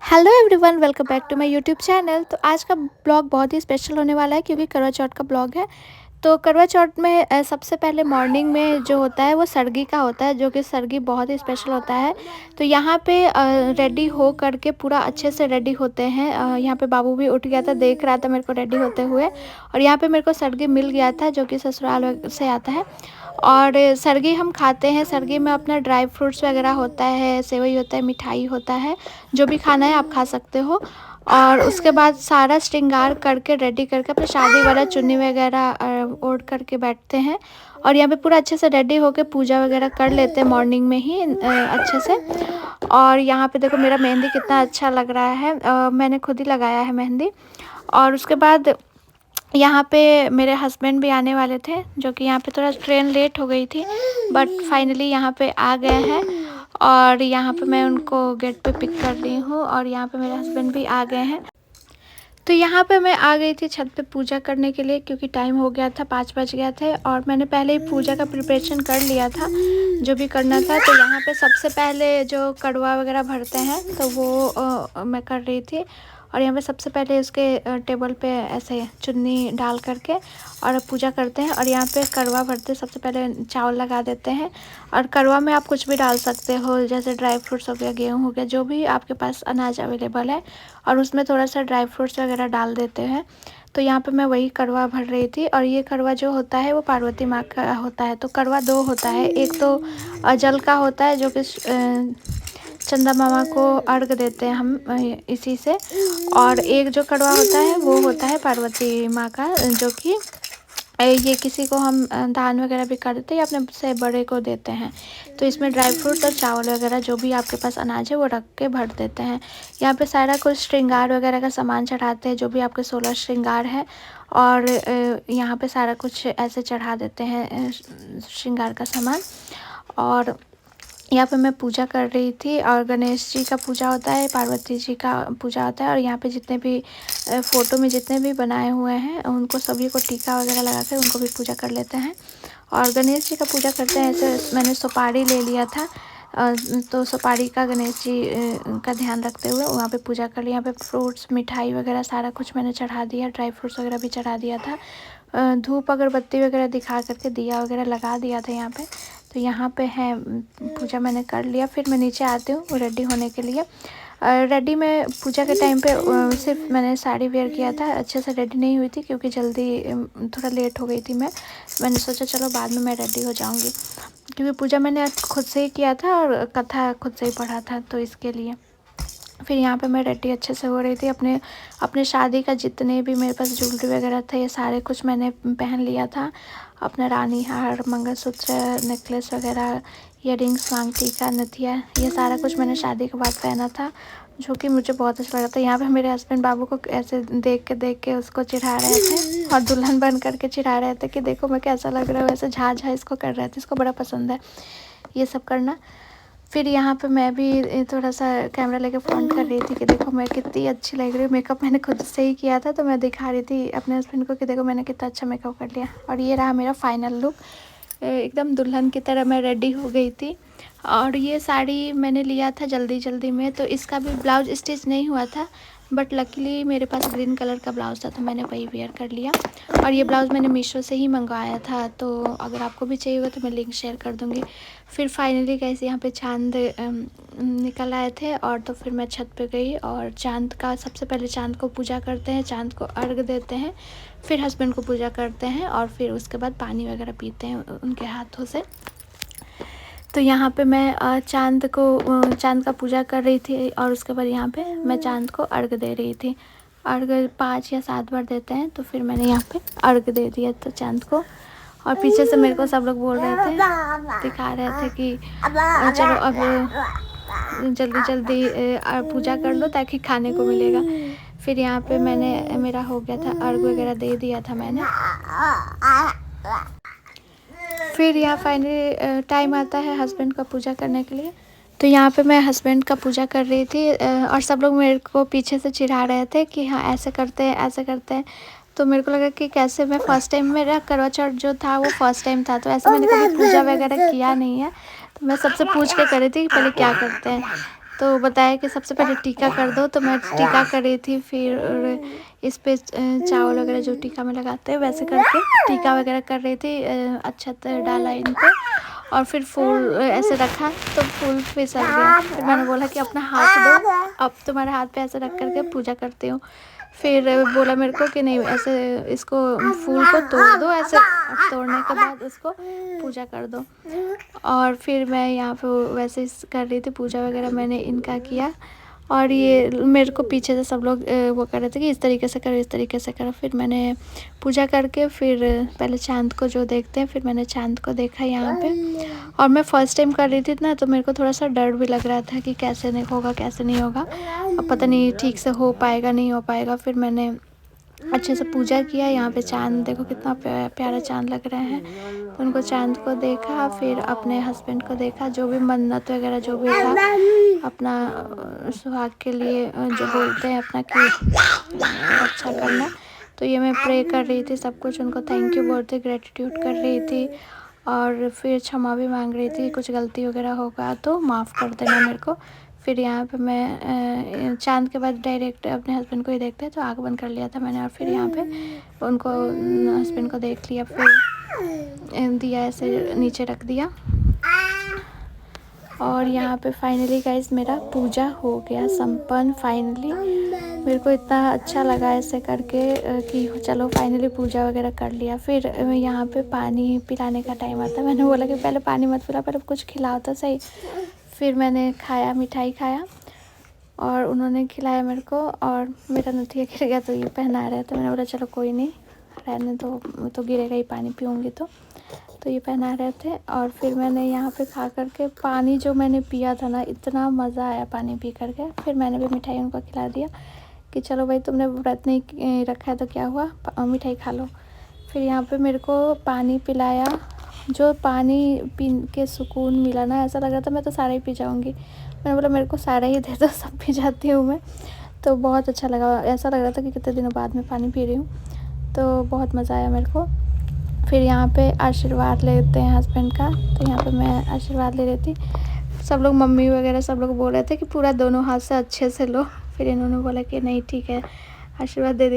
Hello everyone, welcome back to my YouTube channel. तो आज का ब्लॉग बहुत ही स्पेशल होने वाला है क्योंकि करवा चौथ का ब्लॉग है। तो करवा चौथ में सबसे पहले मॉर्निंग में जो होता है वो सरगी का होता है, जो कि सरगी बहुत ही स्पेशल होता है। तो यहाँ पे रेडी हो करके पूरा अच्छे से रेडी होते हैं। यहाँ पे बाबू भी उठ गया था, देख रहा था मेरे को रेडी होते हुए। और यहाँ पे मेरे को सरगी मिल गया था जो कि ससुराल से आता है। और सरगी हम खाते हैं। सरगी में अपना ड्राई फ्रूट्स वगैरह होता है, सेवई होता है, मिठाई होता है, जो भी खाना है आप खा सकते हो। और उसके बाद सारा श्रृंगार करके रेडी करके अपने शादी वाला चुन्नी वगैरह ओढ़ करके बैठते हैं। और यहाँ पे पूरा अच्छे से रेडी होके पूजा वगैरह कर लेते हैं मॉर्निंग में ही अच्छे से। और यहाँ पे देखो मेरा मेहंदी कितना अच्छा लग रहा है, मैंने खुद ही लगाया है मेहंदी। और उसके बाद यहाँ पे मेरे हस्बैंड भी आने वाले थे, जो कि यहाँ पे थोड़ा ट्रेन लेट हो गई थी, बट फाइनली यहाँ पे आ गए हैं। और यहाँ पे मैं उनको गेट पे पिक कर रही हूँ और यहाँ पे मेरे हस्बैंड भी आ गए हैं। तो यहाँ पे मैं आ गई थी छत पे पूजा करने के लिए क्योंकि टाइम हो गया था, 5 बज गया थे। और मैंने पहले ही पूजा का प्रिपरेशन कर लिया था, जो भी करना था। तो यहाँ पे सबसे पहले जो कड़वा वगैरह भरते हैं तो वो मैं कर रही थी। और यहाँ पे सबसे पहले उसके टेबल पे ऐसे चुन्नी डाल करके और पूजा करते हैं। और यहाँ पे कड़वा भरते सबसे पहले चावल लगा देते हैं। और कड़वा में आप कुछ भी डाल सकते हो, जैसे ड्राई फ्रूट्स हो गया, गेहूँ हो गया, जो भी आपके पास अनाज अवेलेबल है। और उसमें थोड़ा सा ड्राई फ्रूट्स वगैरह डाल देते हैं। तो यहाँ पे मैं वही कड़वा भर रही थी। और ये कड़वा जो होता है वो पार्वती माँ का होता है। तो कड़वा 2 होता है, एक तो जल का होता है जो कि चंदा मामा को अर्घ देते हैं हम इसी से। और एक जो कड़वा होता है वो होता है पार्वती माँ का, जो कि ये किसी को हम दान वगैरह भी कर देते हैं या अपने से बड़े को देते हैं। तो इसमें ड्राई फ्रूट्स और चावल वगैरह जो भी आपके पास अनाज है वो रख के भर देते हैं। यहाँ पे सारा कुछ श्रृंगार वगैरह का सामान चढ़ाते हैं, जो भी आपके 16 श्रृंगार है। और यहाँ पे सारा कुछ ऐसे चढ़ा देते हैं श्रृंगार का सामान। और यहाँ पे मैं पूजा कर रही थी। और गणेश जी का पूजा होता है, पार्वती जी का पूजा होता है। और यहाँ पे जितने भी फ़ोटो में जितने भी बनाए हुए हैं उनको सभी को टीका वगैरह लगा कर उनको भी पूजा कर लेते हैं। और गणेश जी का पूजा करते हैं ऐसे। मैंने सुपारी ले लिया था, तो सुपारी का गणेश जी का ध्यान रखते हुए वहाँ पे पूजा कर लिया। यहाँ पे फ्रूट्स, मिठाई वगैरह सारा कुछ मैंने चढ़ा दिया, ड्राई फ्रूट्स वगैरह भी चढ़ा दिया था। धूप अगरबत्ती वगैरह दिखा करके दिया वगैरह लगा दिया था यहाँ पे। तो यहाँ पे है पूजा मैंने कर लिया। फिर मैं नीचे आती हूँ रेडी होने के लिए। रेडी में पूजा के टाइम पे सिर्फ मैंने साड़ी वेयर किया था, अच्छे से रेडी नहीं हुई थी क्योंकि जल्दी थोड़ा लेट हो गई थी मैंने सोचा चलो बाद में मैं रेडी हो जाऊँगी, क्योंकि पूजा मैंने खुद से ही किया था और कथा खुद से ही पढ़ा था, तो इसके लिए। फिर यहाँ पे मैं रेडी अच्छे से हो रही थी। अपने शादी का जितने भी मेरे पास ज्वेलरी वगैरह थे ये सारे कुछ मैंने पहन लिया था। अपना रानी हार, मंगलसूत्र, नेकलेस वगैरह, ईयरिंग्स, मांग टीका, नथिया, ये सारा कुछ मैंने शादी के बाद पहना था, जो कि मुझे बहुत अच्छा लगा था। यहाँ पे मेरे हस्बैंड बाबू को ऐसे देख के उसको चिढ़ा रहे थे और दुल्हन बन करके चिढ़ा रहे थे कि देखो मैं कैसा लग रहा हूँ, ऐसे झाझा इसको कर रहे थे। इसको बड़ा पसंद है ये सब करना। फिर यहाँ पे मैं भी थोड़ा सा कैमरा लेके फ्रंट कर रही थी कि देखो मैं कितनी अच्छी लग रही हूँ। मेकअप मैंने खुद से ही किया था, तो मैं दिखा रही थी अपने हस्बैंड को कि देखो मैंने कितना अच्छा मेकअप कर लिया। और ये रहा मेरा फाइनल लुक, एकदम दुल्हन की तरह मैं रेडी हो गई थी। और ये साड़ी मैंने लिया था जल्दी जल्दी में, तो इसका भी ब्लाउज स्टिच नहीं हुआ था, बट लकीली मेरे पास ग्रीन कलर का ब्लाउज़ था तो मैंने वही वेयर कर लिया। और ये ब्लाउज़ मैंने मीशो से ही मंगवाया था, तो अगर आपको भी चाहिए होगा तो मैं लिंक शेयर कर दूँगी। फिर फाइनली कैसे यहाँ पे चाँद निकल आए थे, और तो फिर मैं छत पे गई और चाँद का सबसे पहले चाँद को पूजा करते हैं, चाँद को अर्घ देते हैं, फिर हस्बैंड को पूजा करते हैं और फिर उसके बाद पानी वगैरह पीते हैं उनके हाथों से। तो यहाँ पे मैं चाँद का पूजा कर रही थी और उसके बाद यहाँ पे मैं चाँद को अर्घ दे रही थी। अर्घ 5 या 7 बार देते हैं, तो फिर मैंने यहाँ पे अर्घ दे दिया तो चाँद को। और पीछे से मेरे को सब लोग बोल रहे थे, दिखा रहे थे कि चलो अब जल्दी जल्दी पूजा कर लो ताकि खाने को मिलेगा। फिर यहाँ पे मेरा हो गया था, अर्घ वगैरह दे दिया था मैंने। फिर यहाँ फाइनली टाइम आता है हस्बैंड का पूजा करने के लिए। तो यहाँ पे मैं हस्बैंड का पूजा कर रही थी और सब लोग मेरे को पीछे से चिढ़ा रहे थे कि हाँ ऐसे करते हैं ऐसे करते हैं। तो मेरे को लगा कि कैसे, मैं फ़र्स्ट टाइम, मेरा करवा चौथ जो था वो फ़र्स्ट टाइम था, तो ऐसे मैंने कभी पूजा वगैरह किया नहीं है। तो मैं सबसे पूछ के कर रही थी कि पहले क्या करते हैं। तो बताया कि सबसे पहले टीका कर दो, तो मैं टीका कर रही थी। फिर इस पे चावल वगैरह जो टीका में लगाते हैं वैसे करके टीका वगैरह कर रही थी। अक्षत डाला इन पे और फिर फूल ऐसे रखा तो फूल फिसल गया। फिर मैंने बोला कि अपना हाथ दो, अब तुम्हारे हाथ पे ऐसे रख करके पूजा करती हूँ। फिर बोला मेरे को कि नहीं ऐसे इसको फूल को तोड़ दो, ऐसे तोड़ने के बाद उसको पूजा कर दो। और फिर मैं यहाँ पे वैसे कर रही थी पूजा वगैरह, मैंने इनका किया। और ये मेरे को पीछे से सब लोग वो कर रहे थे कि इस तरीके से करो, इस तरीके से करो। फिर मैंने पूजा करके फिर पहले चाँद को जो देखते हैं, फिर मैंने चाँद को देखा यहाँ पे। और मैं फ़र्स्ट टाइम कर रही थी ना, तो मेरे को थोड़ा सा डर भी लग रहा था कि कैसे नहीं होगा, कैसे नहीं होगा, अब पता नहीं ठीक से हो पाएगा नहीं हो पाएगा। फिर मैंने अच्छे से पूजा किया। यहाँ पे चाँद देखो कितना प्यारा चाँद लग रहा है। तो उनको चाँद को देखा, फिर अपने हस्बैंड को देखा, जो भी मन्नत वगैरह जो भी था अपना सुहाग के लिए जो बोलते हैं अपना कि अच्छा करना, तो ये मैं प्रे कर रही थी सब कुछ, उनको थैंक यू बोलते ग्रेटिट्यूड कर रही थी। और फिर क्षमा भी मांग रही थी, कुछ गलती वगैरह होगा तो माफ़ कर देना मेरे को। फिर यहाँ पे मैं चाँद के बाद डायरेक्ट अपने हस्बैंड को ही देखते, तो आँख बंद कर लिया था मैंने। और फिर यहाँ पे उनको हस्बैंड को देख लिया, फिर दिया ऐसे नीचे रख दिया। और यहाँ पे फाइनली गाइस मेरा पूजा हो गया संपन्न। फाइनली मेरे को इतना अच्छा लगा ऐसे करके कि चलो फाइनली पूजा वगैरह कर लिया। फिर यहाँ पे पानी पिलाने का टाइम आता, मैंने बोला कि पहले पानी मत पिला, पहले कुछ खिलाओ तो सही। फिर मैंने खाया, मिठाई खाया और उन्होंने खिलाया मेरे को। और मेरा नथिया गिर गया तो ये पहना रहे, तो मैंने बोला चलो कोई नहीं रहने दो, तो गिरेगा ही, पानी पीऊँगी तो ये पहना रहे थे। और फिर मैंने यहाँ पे खा करके पानी जो मैंने पिया था ना, इतना मज़ा आया पानी पी करके। फिर मैंने भी मिठाई उनको खिला दिया कि चलो भाई तुमने व्रत नहीं रखा है तो क्या हुआ, मिठाई खा लो। फिर यहाँ पे मेरे को पानी पिलाया, जो पानी पी के सुकून मिला ना, ऐसा लग रहा था मैं तो सारा ही पी जाऊँगी। मैंने बोला मेरे को सारा ही दे दो, सब पी जाती हूँ मैं। तो बहुत अच्छा लगा, ऐसा लग रहा था कि कितने दिनों बाद मैं पानी पी रही हूँ, तो बहुत मज़ा आया मेरे को। फिर यहाँ पे आशीर्वाद लेते हैं हस्बैंड का, तो यहाँ पे मैं आशीर्वाद ले रही थी। सब लोग मम्मी वगैरह सब लोग बोल रहे थे कि पूरा दोनों हाथ से अच्छे से लो। फिर इन्होंने बोला कि नहीं ठीक है, आशीर्वाद दे दिया।